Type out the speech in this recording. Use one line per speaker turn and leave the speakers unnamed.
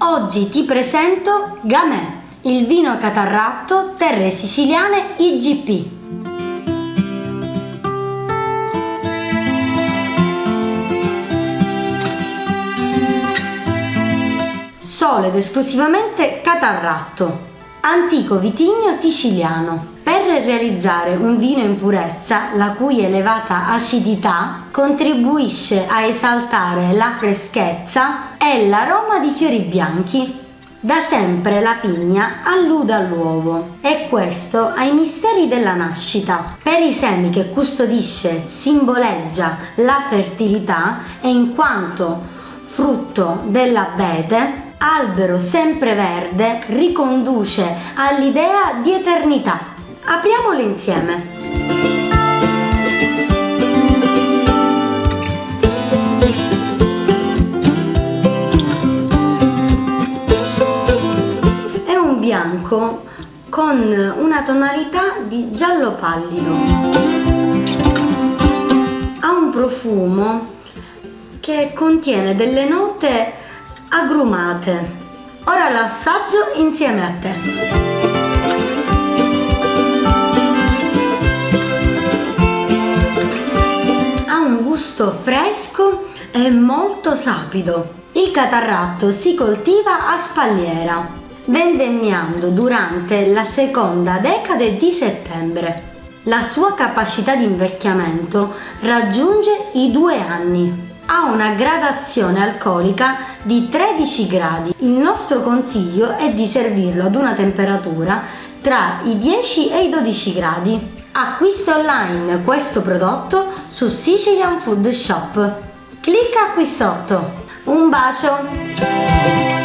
Oggi ti presento Gamay, il vino catarratto Terre Siciliane IGP. Solo ed esclusivamente catarratto, antico vitigno siciliano. Per realizzare un vino in purezza, la cui elevata acidità contribuisce a esaltare la freschezza e l'aroma di fiori bianchi. Da sempre la pigna allude all'uovo e questo ai misteri della nascita. Per i semi che custodisce simboleggia la fertilità e in quanto frutto dell'abete, albero sempreverde, riconduce all'idea di eternità. Apriamolo insieme. È un bianco con una tonalità di giallo pallido. Ha un profumo che contiene delle note agrumate. Ora l'assaggio insieme a te. Fresco e molto sapido. Il catarratto si coltiva a spalliera, vendemmiando durante la seconda decade di settembre. La sua capacità di invecchiamento raggiunge i 2 anni. Ha una gradazione alcolica di 13 gradi. Il nostro consiglio è di servirlo ad una temperatura tra i 10 e i 12 gradi. Acquista online questo prodotto su Sicilian Food Shop. Clicca qui sotto. Un bacio!